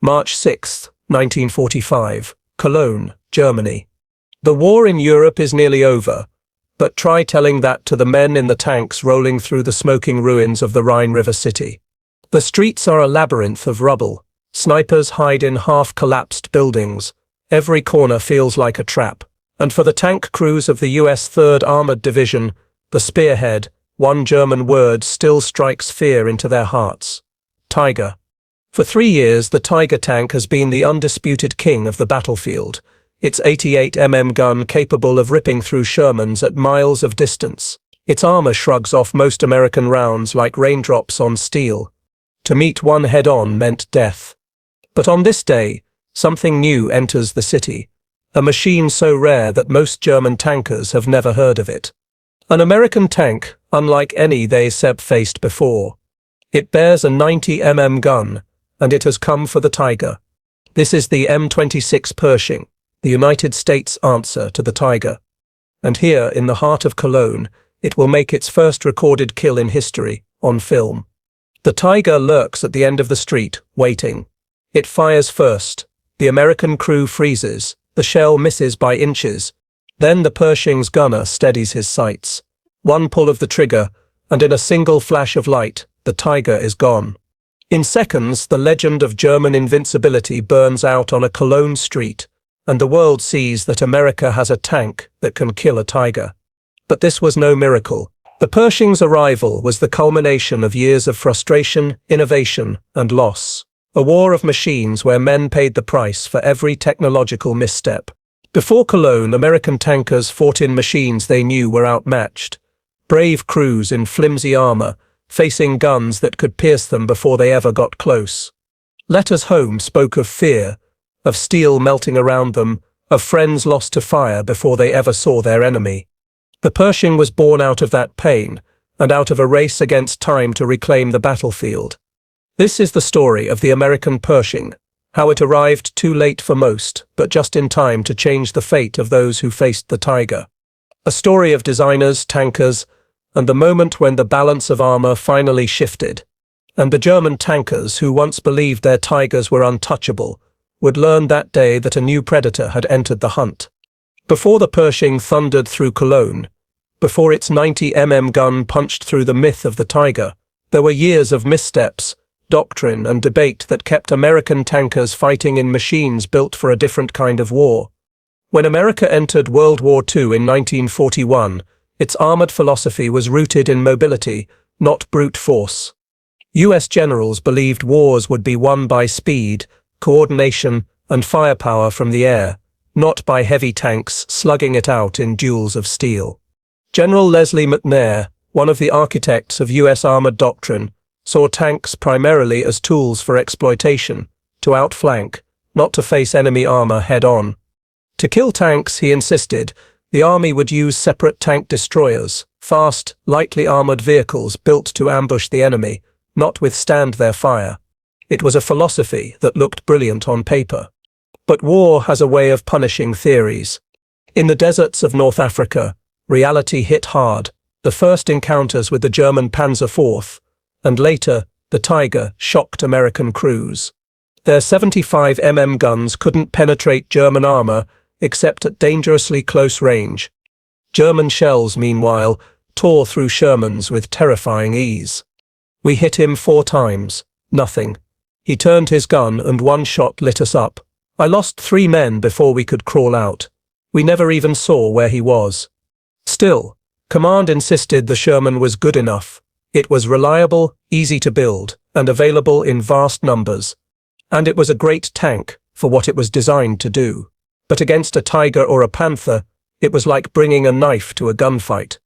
March 6, 1945, Cologne, Germany. The war in Europe is nearly over, but try telling that to the men in the tanks rolling through the smoking ruins of the Rhine River city. The streets are a labyrinth of rubble. Snipers hide in half-collapsed buildings. Every corner feels like a trap. And for the tank crews of the US 3rd Armored Division, the spearhead, one German word still strikes fear into their hearts. Tiger. For 3 years, the Tiger tank has been the undisputed king of the battlefield. Its 88mm gun capable of ripping through Shermans at miles of distance. Its armor shrugs off most American rounds like raindrops on steel. To meet one head-on meant death. But on this day, something new enters the city. A machine so rare that most German tankers have never heard of it. An American tank, unlike any they've faced before. It bears a 90mm gun, and it has come for the Tiger. This is the M26 Pershing, the United States answer to the Tiger. And here, in the heart of Cologne, it will make its first recorded kill in history, on film. The Tiger lurks at the end of the street, waiting. It fires first. The American crew freezes. The shell misses by inches. Then the Pershing's gunner steadies his sights. One pull of the trigger, and in a single flash of light, the Tiger is gone. In seconds, the legend of German invincibility burns out on a Cologne street, and the world sees that America has a tank that can kill a Tiger. But this was no miracle. The Pershing's arrival was the culmination of years of frustration, innovation, and loss. A war of machines where men paid the price for every technological misstep. Before Cologne, American tankers fought in machines they knew were outmatched. Brave crews in flimsy armor, facing guns that could pierce them before they ever got close. Letters home spoke of fear, of steel melting around them, of friends lost to fire before they ever saw their enemy. The Pershing was born out of that pain, and out of a race against time to reclaim the battlefield. This is the story of the American Pershing, how it arrived too late for most, but just in time to change the fate of those who faced the Tiger. A story of designers, tankers, and the moment when the balance of armor finally shifted. And the German tankers, who once believed their Tigers were untouchable, would learn that day that a new predator had entered the hunt. Before the Pershing thundered through Cologne, before its 90mm gun punched through the myth of the Tiger, there were years of missteps, doctrine and debate that kept American tankers fighting in machines built for a different kind of war. When America entered World War II in 1941, its armored philosophy was rooted in mobility, not brute force. US generals believed wars would be won by speed, coordination, and firepower from the air, not by heavy tanks slugging it out in duels of steel. General Leslie McNair, one of the architects of US armored doctrine, saw tanks primarily as tools for exploitation, to outflank, not to face enemy armor head-on. To kill tanks, he insisted, the army would use separate tank destroyers, fast, lightly armored vehicles built to ambush the enemy, not withstand their fire. It was a philosophy that looked brilliant on paper. But war has a way of punishing theories. In the deserts of North Africa, reality hit hard. The first encounters with the German Panzer IV, and later, the Tiger, shocked American crews. Their 75mm guns couldn't penetrate German armor except at dangerously close range. German shells, meanwhile, tore through Shermans with terrifying ease. We hit him 4 times. Nothing. He turned his gun and one shot lit us up. I lost 3 men before we could crawl out. We never even saw where he was. Still, command insisted the Sherman was good enough. It was reliable, easy to build, and available in vast numbers. And it was a great tank for what it was designed to do. But against a Tiger or a Panther, it was like bringing a knife to a gunfight.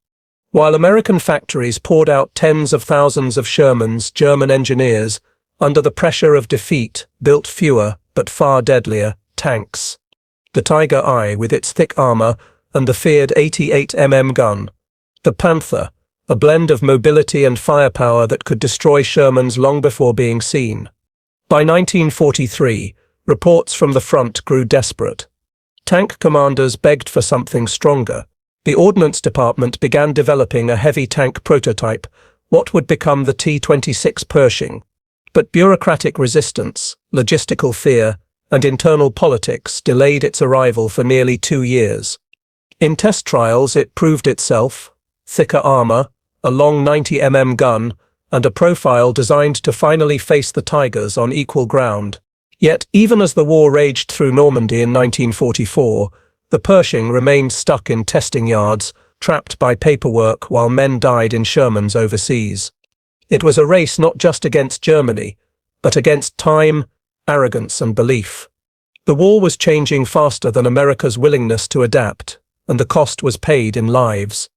While American factories poured out tens of thousands of Shermans, German engineers, under the pressure of defeat, built fewer, but far deadlier, tanks. The Tiger I with its thick armor and the feared 88mm gun. The Panther, a blend of mobility and firepower that could destroy Shermans long before being seen. By 1943, reports from the front grew desperate. Tank commanders begged for something stronger. The Ordnance Department began developing a heavy tank prototype, what would become the T-26 Pershing. But bureaucratic resistance, logistical fear, and internal politics delayed its arrival for nearly 2 years. In test trials it proved itself: thicker armor, a long 90mm gun, and a profile designed to finally face the Tigers on equal ground. Yet, even as the war raged through Normandy in 1944, the Pershing remained stuck in testing yards, trapped by paperwork while men died in Shermans overseas. It was a race not just against Germany, but against time, arrogance, and belief. The war was changing faster than America's willingness to adapt, and the cost was paid in lives.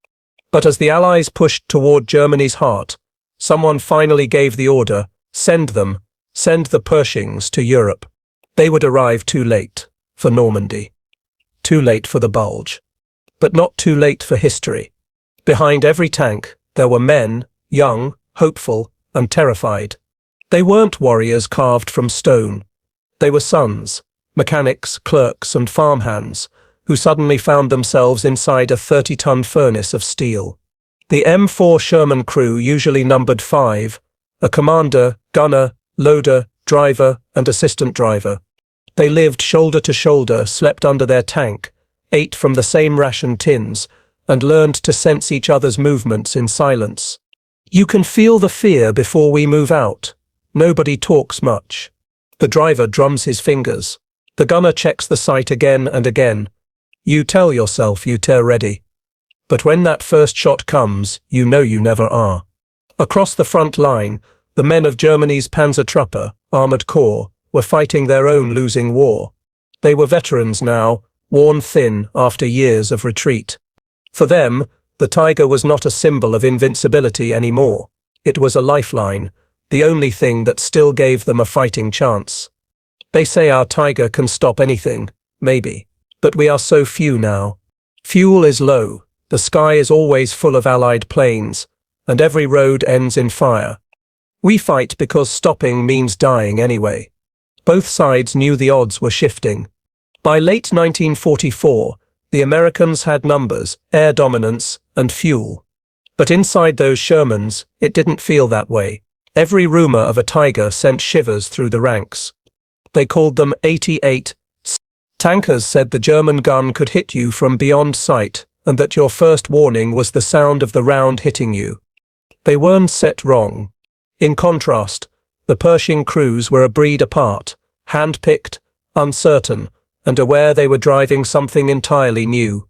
But as the Allies pushed toward Germany's heart, someone finally gave the order: send them, send the Pershings to Europe. They would arrive too late for Normandy. Too late for the Bulge. But not too late for history. Behind every tank, there were men, young, hopeful, and terrified. They weren't warriors carved from stone. They were sons, mechanics, clerks, and farmhands, who suddenly found themselves inside a 30-ton furnace of steel. The M4 Sherman crew usually numbered 5, a commander, gunner, loader, driver, and assistant driver. They lived shoulder to shoulder, slept under their tank, ate from the same ration tins, and learned to sense each other's movements in silence. You can feel the fear before we move out. Nobody talks much. The driver drums his fingers. The gunner checks the sight again and again. You tell yourself you're ready. But when that first shot comes, you know you never are. Across the front line, the men of Germany's Panzertruppe, armored corps, were fighting their own losing war. They were veterans now, worn thin after years of retreat. For them, the Tiger was not a symbol of invincibility anymore. It was a lifeline, the only thing that still gave them a fighting chance. They say our Tiger can stop anything, maybe. But we are so few now. Fuel is low, the sky is always full of Allied planes, and every road ends in fire. We fight because stopping means dying anyway. Both sides knew the odds were shifting. By late 1944, the Americans had numbers, air dominance, and fuel. But inside those Shermans, it didn't feel that way. Every rumor of a Tiger sent shivers through the ranks. They called them 88. Tankers said the German gun could hit you from beyond sight, and that your first warning was the sound of the round hitting you. They weren't set wrong. In contrast, the Pershing crews were a breed apart, hand-picked, uncertain, and aware they were driving something entirely new.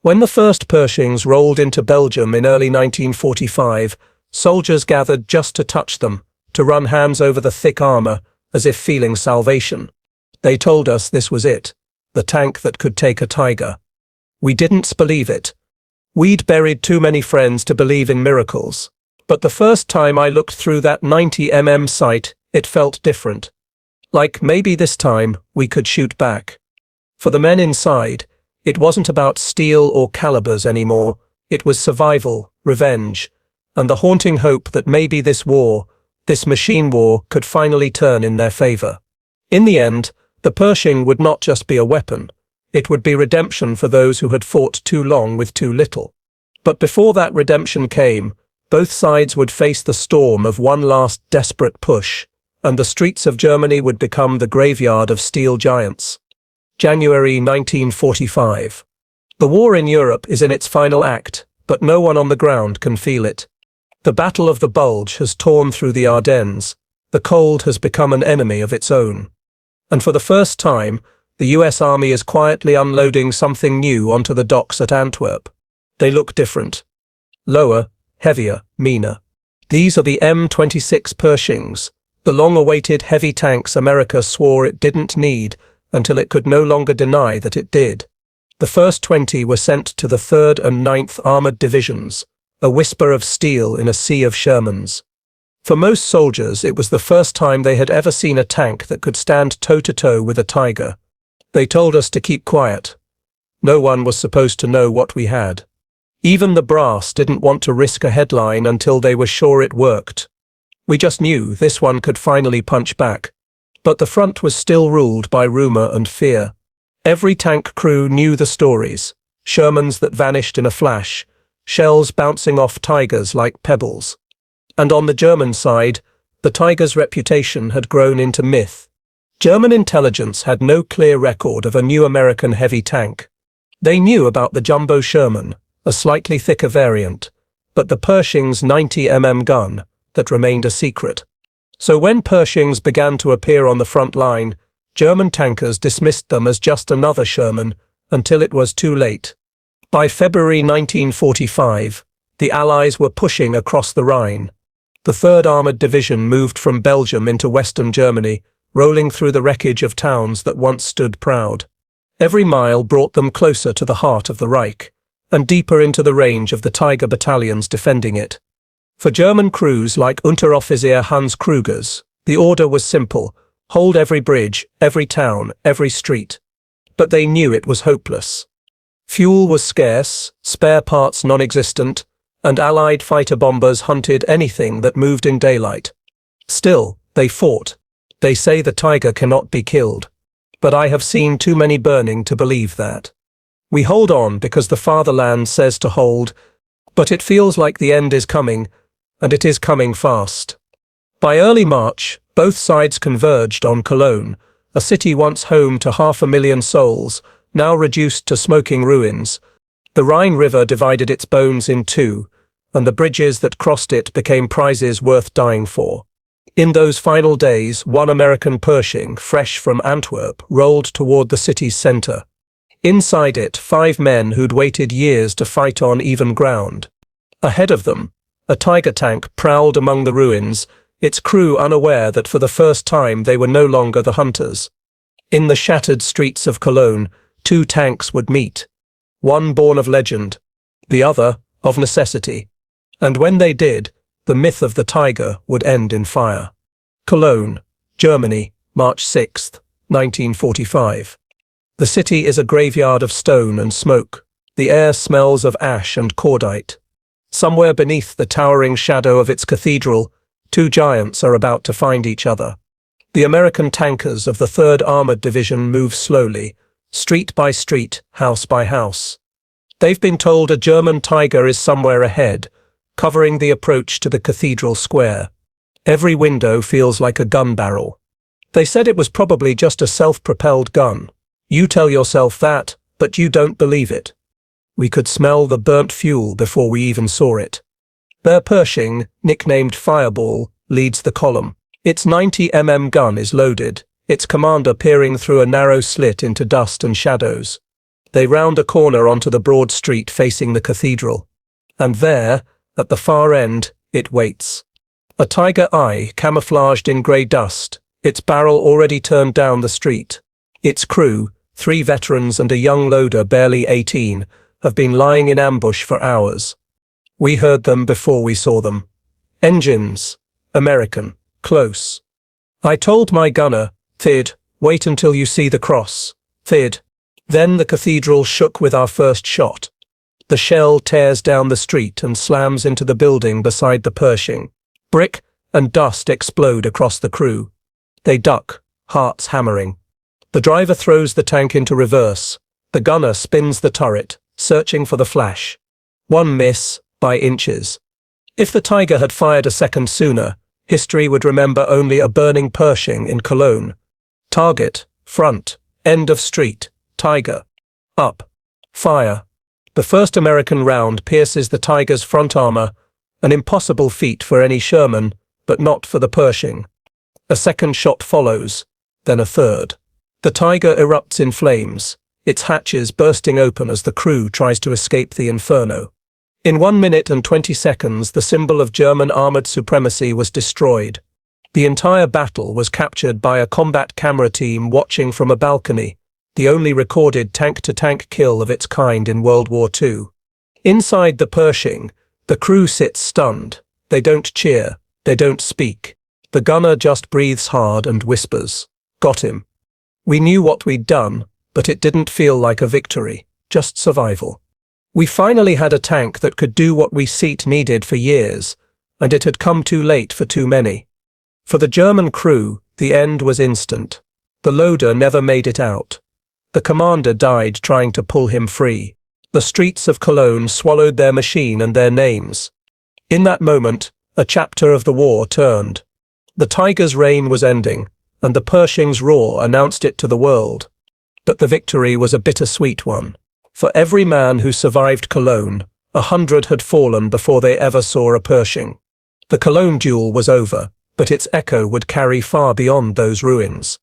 When the first Pershings rolled into Belgium in early 1945, soldiers gathered just to touch them, to run hands over the thick armor, as if feeling salvation. They told us this was it, the tank that could take a Tiger. We didn't believe it. We'd buried too many friends to believe in miracles. But the first time I looked through that 90mm sight, it felt different. Like maybe this time we could shoot back. For the men inside, it wasn't about steel or calibers anymore. It was survival, revenge, and the haunting hope that maybe this war, this machine war, could finally turn in their favor. In the end, the Pershing would not just be a weapon. It would be redemption for those who had fought too long with too little. But before that redemption came, both sides would face the storm of one last desperate push, and the streets of Germany would become the graveyard of steel giants. January 1945. The war in Europe is in its final act, but no one on the ground can feel it. The Battle of the Bulge has torn through the Ardennes. The cold has become an enemy of its own. And for the first time, the US Army is quietly unloading something new onto the docks at Antwerp. They look different. Lower, heavier, meaner. These are the M26 Pershings, the long-awaited heavy tanks America swore it didn't need until it could no longer deny that it did. The first 20 were sent to the 3rd and 9th Armored Divisions, a whisper of steel in a sea of Shermans. For most soldiers, it was the first time they had ever seen a tank that could stand toe-to-toe with a Tiger. They told us to keep quiet. No one was supposed to know what we had. Even the brass didn't want to risk a headline until they were sure it worked. We just knew this one could finally punch back. But the front was still ruled by rumor and fear. Every tank crew knew the stories. Shermans that vanished in a flash, shells bouncing off Tigers like pebbles. And on the German side, the Tiger's reputation had grown into myth. German intelligence had no clear record of a new American heavy tank. They knew about the Jumbo Sherman, a slightly thicker variant, but the Pershing's 90 gun, that remained a secret. So when Pershings began to appear on the front line, German tankers dismissed them as just another Sherman until it was too late. By February 1945, the Allies were pushing across the Rhine. The 3rd Armoured Division moved from Belgium into western Germany, rolling through the wreckage of towns that once stood proud. Every mile brought them closer to the heart of the Reich, and deeper into the range of the Tiger battalions defending it. For German crews like Unteroffizier Hans Krüger's, the order was simple: hold every bridge, every town, every street. But they knew it was hopeless. Fuel was scarce, spare parts non-existent, and Allied fighter bombers hunted anything that moved in daylight. Still, they fought. They say the Tiger cannot be killed. But I have seen too many burning to believe that. We hold on because the fatherland says to hold, but it feels like the end is coming, and it is coming fast. By early March, both sides converged on Cologne, a city once home to 500,000 souls, now reduced to smoking ruins. The Rhine River divided its bones in two, and the bridges that crossed it became prizes worth dying for. In those final days, one American Pershing, fresh from Antwerp, rolled toward the city's center. Inside it, 5 men who'd waited years to fight on even ground. Ahead of them, a Tiger tank prowled among the ruins, its crew unaware that for the first time they were no longer the hunters. In the shattered streets of Cologne, 2 tanks would meet. One born of legend, the other of necessity. And when they did, the myth of the Tiger would end in fire. Cologne, Germany, March 6, 1945. The city is a graveyard of stone and smoke. The air smells of ash and cordite. Somewhere beneath the towering shadow of its cathedral, 2 giants are about to find each other. The American tankers of the 3rd Armored Division move slowly, street by street, house by house. They've been told a German Tiger is somewhere ahead, covering the approach to the cathedral square. Every window feels like a gun barrel. They said it was probably just a self-propelled gun. You tell yourself that, but you don't believe it. We could smell the burnt fuel before we even saw it. Their Pershing, nicknamed Fireball, leads the column. Its 90 gun is loaded, its commander peering through a narrow slit into dust and shadows. They round a corner onto the broad street facing the cathedral. And there, at the far end, it waits. A Tiger eye camouflaged in grey dust, its barrel already turned down the street. Its crew, 3 veterans and a young loader barely 18, have been lying in ambush for hours. We heard them before we saw them. Engines. American. Close. I told my gunner, Thid, wait until you see the cross. Thid. Then the cathedral shook with our first shot. The shell tears down the street and slams into the building beside the Pershing. Brick and dust explode across the crew. They duck, hearts hammering. The driver throws the tank into reverse. The gunner spins the turret, searching for the flash. One miss, by inches. If the Tiger had fired a second sooner, history would remember only a burning Pershing in Cologne. Target, front, end of street, Tiger. Up. Fire. The first American round pierces the Tiger's front armor, an impossible feat for any Sherman, but not for the Pershing. A second shot follows, then a third. The Tiger erupts in flames, its hatches bursting open as the crew tries to escape the inferno. In 1 minute and 20 seconds, the symbol of German armored supremacy was destroyed. The entire battle was captured by a combat camera team watching from a balcony, the only recorded tank-to-tank kill of its kind in World War II. Inside the Pershing, the crew sits stunned. They don't cheer, they don't speak. The gunner just breathes hard and whispers, "Got him." We knew what we'd done, but it didn't feel like a victory, just survival. We finally had a tank that could do what we seat needed for years, and it had come too late for too many. For the German crew, the end was instant. The loader never made it out. The commander died trying to pull him free. The streets of Cologne swallowed their machine and their names. In that moment, a chapter of the war turned. The Tiger's reign was ending, and the Pershing's roar announced it to the world. But the victory was a bittersweet one. For every man who survived Cologne, 100 had fallen before they ever saw a Pershing. The Cologne duel was over, but its echo would carry far beyond those ruins.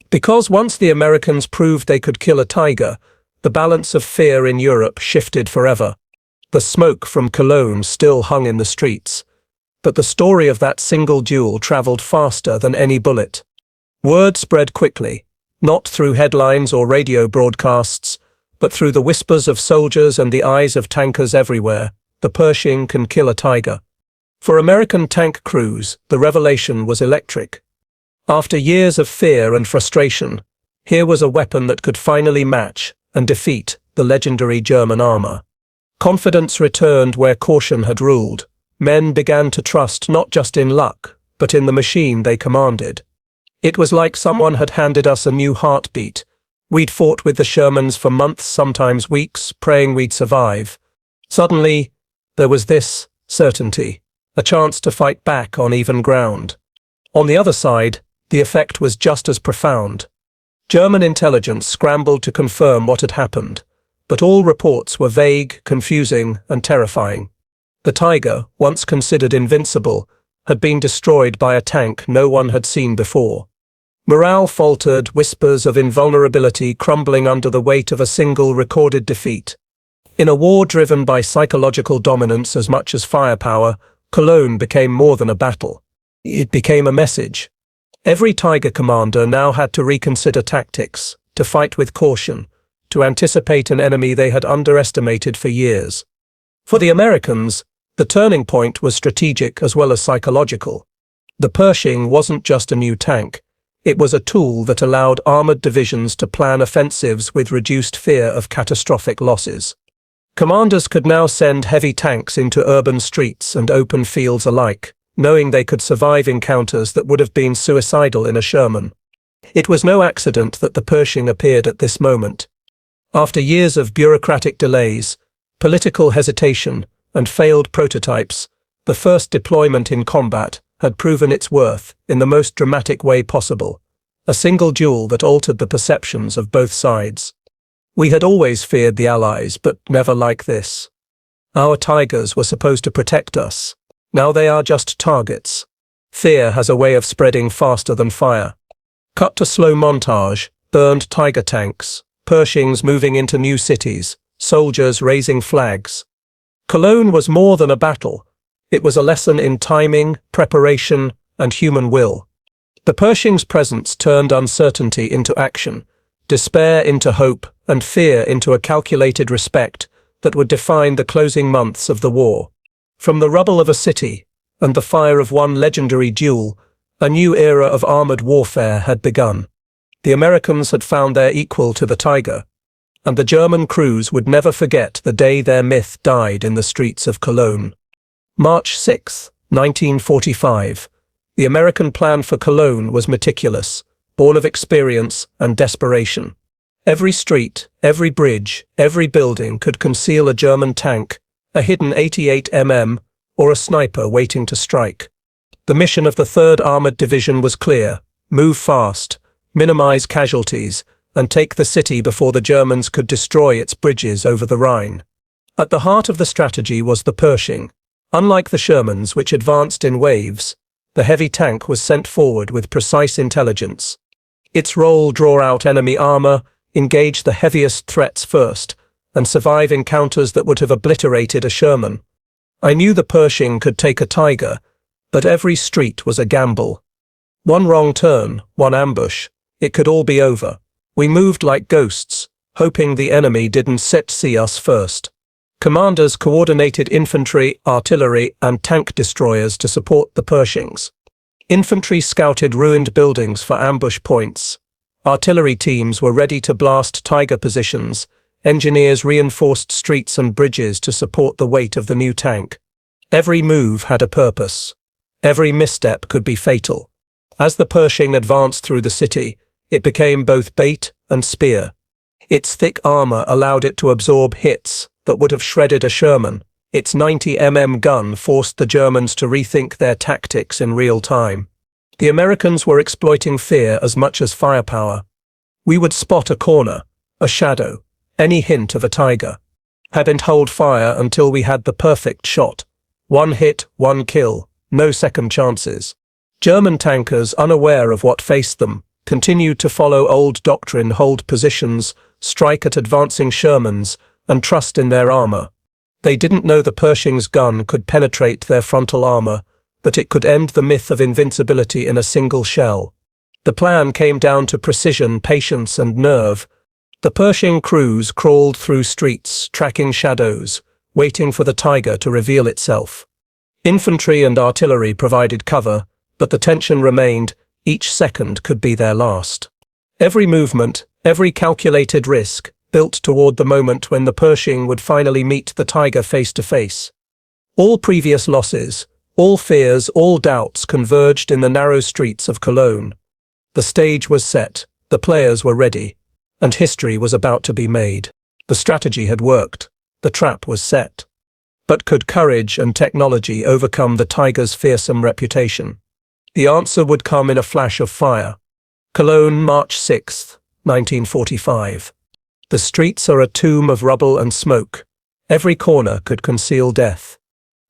Because once the Americans proved they could kill a tiger, the balance of fear in Europe shifted forever. The smoke from Cologne still hung in the streets, but the story of that single duel traveled faster than any bullet. Word spread quickly, not through headlines or radio broadcasts, but through the whispers of soldiers and the eyes of tankers everywhere. The Pershing can kill a tiger. For American tank crews, the revelation was electric. After years of fear and frustration, here was a weapon that could finally match and defeat the legendary German armor. Confidence returned where caution had ruled. Men began to trust not just in luck, but in the machine they commanded. It was like someone had handed us a new heartbeat. We'd fought with the Shermans for months, sometimes weeks, praying we'd survive. Suddenly, there was this certainty, a chance to fight back on even ground. On the other side, the effect was just as profound. German intelligence scrambled to confirm what had happened, but all reports were vague, confusing, and terrifying. The Tiger, once considered invincible, had been destroyed by a tank no one had seen before. Morale faltered, whispers of invulnerability crumbling under the weight of a single recorded defeat. In a war driven by psychological dominance as much as firepower, Cologne became more than a battle. It became a message. Every Tiger commander now had to reconsider tactics, to fight with caution, to anticipate an enemy they had underestimated for years. For the Americans, the turning point was strategic as well as psychological. The Pershing wasn't just a new tank. It was a tool that allowed armored divisions to plan offensives with reduced fear of catastrophic losses. Commanders could now send heavy tanks into urban streets and open fields alike, knowing they could survive encounters that would have been suicidal in a Sherman. It was no accident that the Pershing appeared at this moment. After years of bureaucratic delays, political hesitation, and failed prototypes, the first deployment in combat had proven its worth in the most dramatic way possible, a single duel that altered the perceptions of both sides. We had always feared the Allies, but never like this. Our Tigers were supposed to protect us. Now they are just targets. Fear has a way of spreading faster than fire. Cut to slow montage, burned Tiger tanks, Pershings moving into new cities, soldiers raising flags. Cologne was more than a battle. It was a lesson in timing, preparation, and human will. The Pershing's presence turned uncertainty into action, despair into hope, and fear into a calculated respect that would define the closing months of the war. From the rubble of a city and the fire of one legendary duel, a new era of armored warfare had begun. The Americans had found their equal to the Tiger, and the German crews would never forget the day their myth died in the streets of Cologne. March 6, 1945. The American plan for Cologne was meticulous, born of experience and desperation. Every street, every bridge, every building could conceal a German tank, a hidden 88mm, or a sniper waiting to strike. The mission of the 3rd Armored Division was clear: move fast, minimize casualties, and take the city before the Germans could destroy its bridges over the Rhine. At the heart of the strategy was the Pershing. Unlike the Shermans, which advanced in waves, the heavy tank was sent forward with precise intelligence. Its role: draw out enemy armor, engage the heaviest threats first, and survive encounters that would have obliterated a Sherman. I knew the Pershing could take a Tiger, but every street was a gamble. One wrong turn, one ambush, it could all be over. We moved like ghosts, hoping the enemy didn't see us first. Commanders coordinated infantry, artillery, and tank destroyers to support the Pershings. Infantry scouted ruined buildings for ambush points. Artillery teams were ready to blast Tiger positions. Engineers reinforced streets and bridges to support the weight of the new tank. Every move had a purpose. Every misstep could be fatal. As the Pershing advanced through the city, it became both bait and spear. Its thick armor allowed it to absorb hits that would have shredded a Sherman. Its 90mm gun forced the Germans to rethink their tactics in real time. The Americans were exploiting fear as much as firepower. We would spot a corner, a shadow, any hint of a tiger. Hadn't hold fire until we had the perfect shot. One hit, one kill, no second chances. German tankers, unaware of what faced them, continued to follow old doctrine, hold positions, strike at advancing Shermans, and trust in their armor. They didn't know the Pershing's gun could penetrate their frontal armor, that it could end the myth of invincibility in a single shell. The plan came down to precision, patience, and nerve. The Pershing crews crawled through streets, tracking shadows, waiting for the tiger to reveal itself. Infantry and artillery provided cover, but the tension remained. Each second could be their last. Every movement, every calculated risk, built toward the moment when the Pershing would finally meet the tiger face to face. All previous losses, all fears, all doubts converged in the narrow streets of Cologne. The stage was set, the players were ready, and history was about to be made. The strategy had worked, the trap was set. But could courage and technology overcome the tiger's fearsome reputation? The answer would come in a flash of fire. Cologne, March 6, 1945. The streets are a tomb of rubble and smoke. Every corner could conceal death.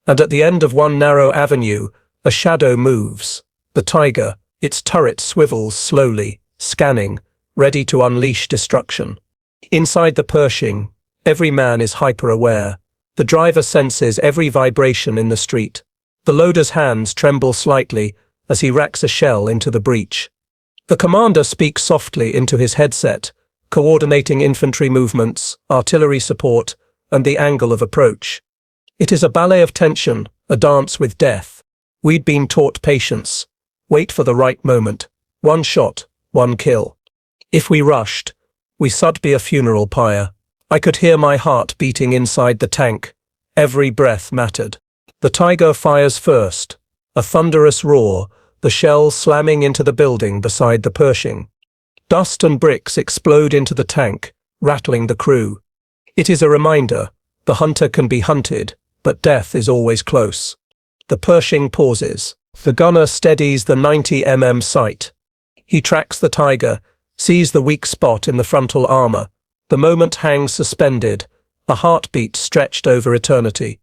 And at the end of one narrow avenue, a shadow moves. The tiger, its turret swivels slowly, scanning, ready to unleash destruction. Inside the Pershing, every man is hyper-aware. The driver senses every vibration in the street. The loader's hands tremble slightly as he racks a shell into the breech. The commander speaks softly into his headset, coordinating infantry movements, artillery support, and the angle of approach. It is a ballet of tension, a dance with death. We'd been taught patience. Wait for the right moment. One shot, one kill. If we rushed, we would be a funeral pyre. I could hear my heart beating inside the tank. Every breath mattered. The tiger fires first. A thunderous roar, the shell slamming into the building beside the Pershing. Dust and bricks explode into the tank, rattling the crew. It is a reminder, the hunter can be hunted, but death is always close. The Pershing pauses. The gunner steadies the 90 sight. He tracks the tiger, sees the weak spot in the frontal armor. The moment hangs suspended, a heartbeat stretched over eternity.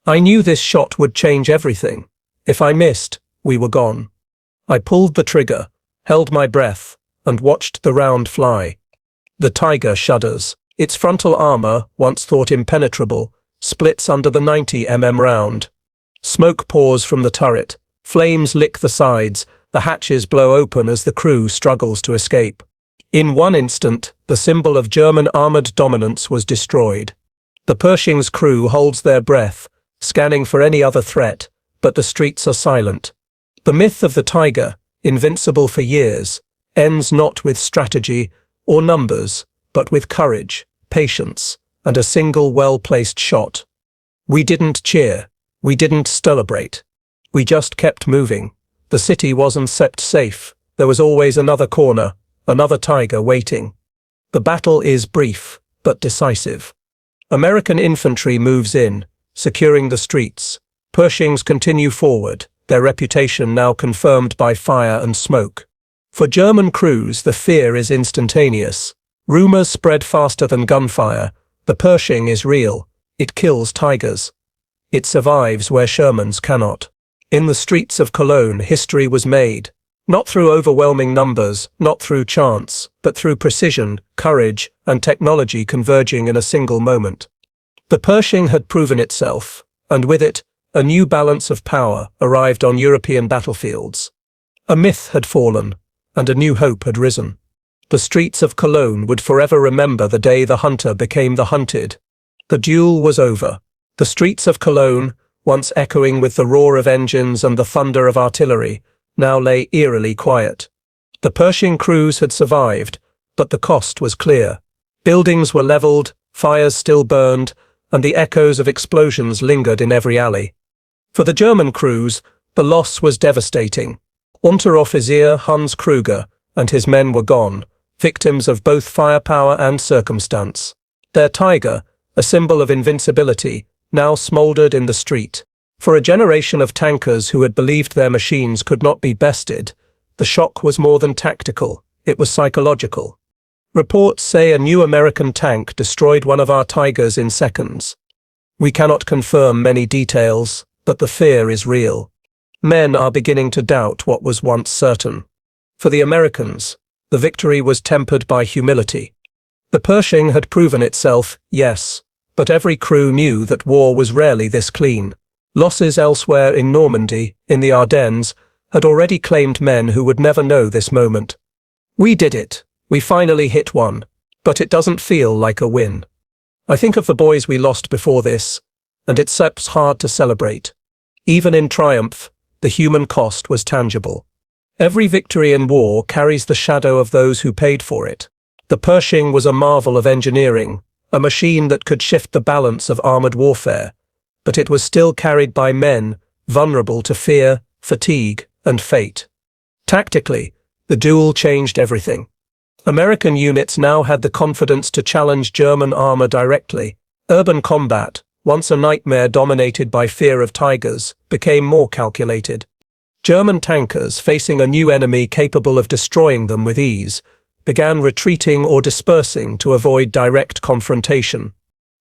I knew this shot would change everything. If I missed, we were gone. I pulled the trigger, held my breath, and watched the round fly. The tiger shudders. Its frontal armor, once thought impenetrable, splits under the 90 round. Smoke pours from the turret. Flames lick the sides. The hatches blow open as the crew struggles to escape. In one instant, the symbol of German armored dominance was destroyed. The Pershing's crew holds their breath, scanning for any other threat, but the streets are silent. The myth of the tiger, invincible for years, ends not with strategy or numbers, but with courage, patience, and a single well-placed shot. We didn't cheer. We didn't celebrate. We just kept moving. The city wasn't kept safe. There was always another corner, another tiger waiting. The battle is brief, but decisive. American infantry moves in, securing the streets. Pershings continue forward, their reputation now confirmed by fire and smoke. For German crews, the fear is instantaneous. Rumors spread faster than gunfire. The Pershing is real. It kills tigers. It survives where Shermans cannot. In the streets of Cologne, history was made. Not through overwhelming numbers, not through chance, but through precision, courage, and technology converging in a single moment. The Pershing had proven itself, and with it, a new balance of power arrived on European battlefields. A myth had fallen, and a new hope had risen. The streets of Cologne would forever remember the day the hunter became the hunted. The duel was over. The streets of Cologne, once echoing with the roar of engines and the thunder of artillery, now lay eerily quiet. The Pershing crews had survived, but the cost was clear. Buildings were leveled, fires still burned, and the echoes of explosions lingered in every alley. For the German crews, the loss was devastating. Unteroffizier Hans Krüger and his men were gone, victims of both firepower and circumstance. Their tiger, a symbol of invincibility, now smoldered in the street. For a generation of tankers who had believed their machines could not be bested, The shock was more than tactical, it was psychological. Reports say a new American tank destroyed one of our Tigers in seconds. We cannot confirm many details, but the fear is real. Men are beginning to doubt what was once certain. For the Americans, the victory was tempered by humility. The Pershing had proven itself, yes, but every crew knew that war was rarely this clean. Losses elsewhere in Normandy, in the Ardennes, had already claimed men who would never know this moment. We did it. We finally hit one, but it doesn't feel like a win. I think of the boys we lost before this, and it seems hard to celebrate. Even in triumph, the human cost was tangible. Every victory in war carries the shadow of those who paid for it. The Pershing was a marvel of engineering, a machine that could shift the balance of armored warfare, but it was still carried by men vulnerable to fear, fatigue, and fate. Tactically, the Duel changed everything. American units now had the confidence to challenge German armor directly. Urban combat, once a nightmare dominated by fear of Tigers, became more calculated. German tankers, facing a new enemy capable of destroying them with ease, began retreating or dispersing to avoid direct confrontation.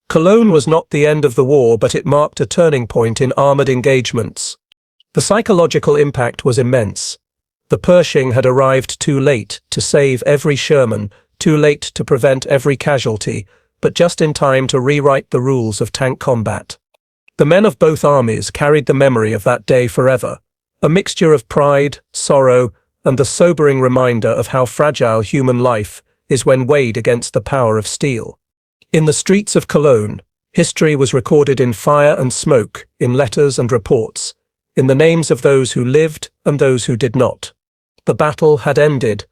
Cologne was not the end of the war, but it marked a turning point in armored engagements. The psychological impact was immense. The Pershing had arrived too late to save every Sherman, too late to prevent every casualty, but just in time to rewrite the rules of tank combat. The men of both armies carried the memory of that day forever, a mixture of pride, sorrow, and the sobering reminder of how fragile human life is when weighed against the power of steel. In the streets of Cologne, history was recorded in fire and smoke, in letters and reports, in the names of those who lived and those who did not. The battle had ended,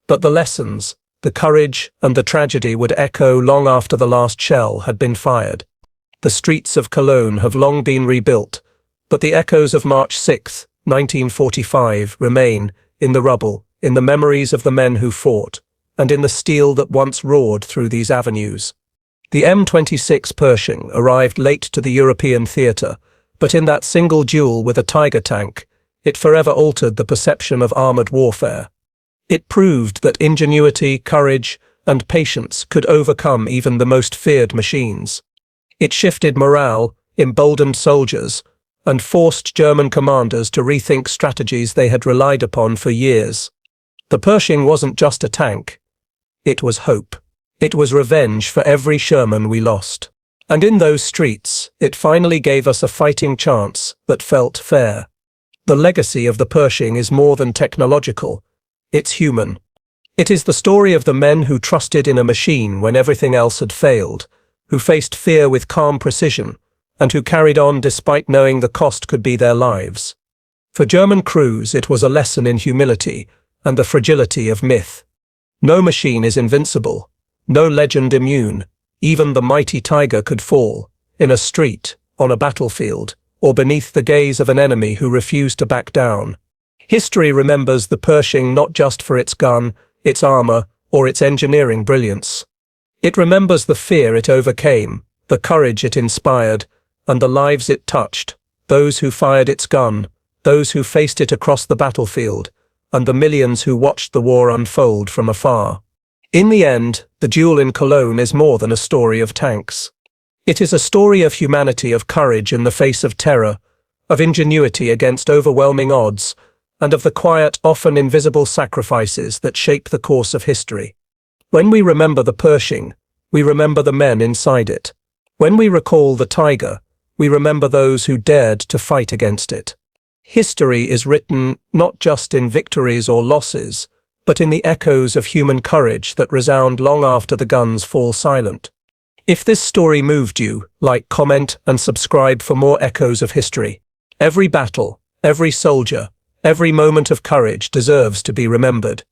but the lessons, the courage, and the tragedy would echo long after the last shell had been fired. The streets of Cologne have long been rebuilt, but the echoes of March 6, 1945 remain in the rubble, in the memories of the men who fought, and in the steel that once roared through these avenues. The M26 Pershing arrived late to the European theatre, but in that single duel with a Tiger tank, it forever altered the perception of armored warfare. It proved that ingenuity, courage, and patience could overcome even the most feared machines. It shifted morale, emboldened soldiers, and forced German commanders to rethink strategies they had relied upon for years. The Pershing wasn't just a tank. It was hope. It was revenge for every Sherman we lost. And in those streets, it finally gave us a fighting chance that felt fair. The legacy of the Pershing is more than technological. It's human. It is the story of the men who trusted in a machine when everything else had failed, who faced fear with calm precision, and who carried on despite knowing the cost could be their lives. For German crews, it was a lesson in humility and the fragility of myth. No machine is invincible, no legend immune. Even the mighty Tiger could fall, in a street, on a battlefield, or beneath the gaze of an enemy who refused to back down. History remembers the Pershing not just for its gun, its armor, or its engineering brilliance. It remembers the fear it overcame, the courage it inspired, and the lives it touched, those who fired its gun, those who faced it across the battlefield, and the millions who watched the war unfold from afar. In the end, the duel in Cologne is more than a story of tanks. It is a story of humanity, of courage in the face of terror, of ingenuity against overwhelming odds, and of the quiet, often invisible sacrifices that shape the course of history. When we remember the Pershing, we remember the men inside it. When we recall the Tiger, we remember those who dared to fight against it. History is written not just in victories or losses, but in the echoes of human courage that resound long after the guns fall silent. If this story moved you, like, comment, and subscribe for more echoes of history. Every battle, every soldier, every moment of courage deserves to be remembered.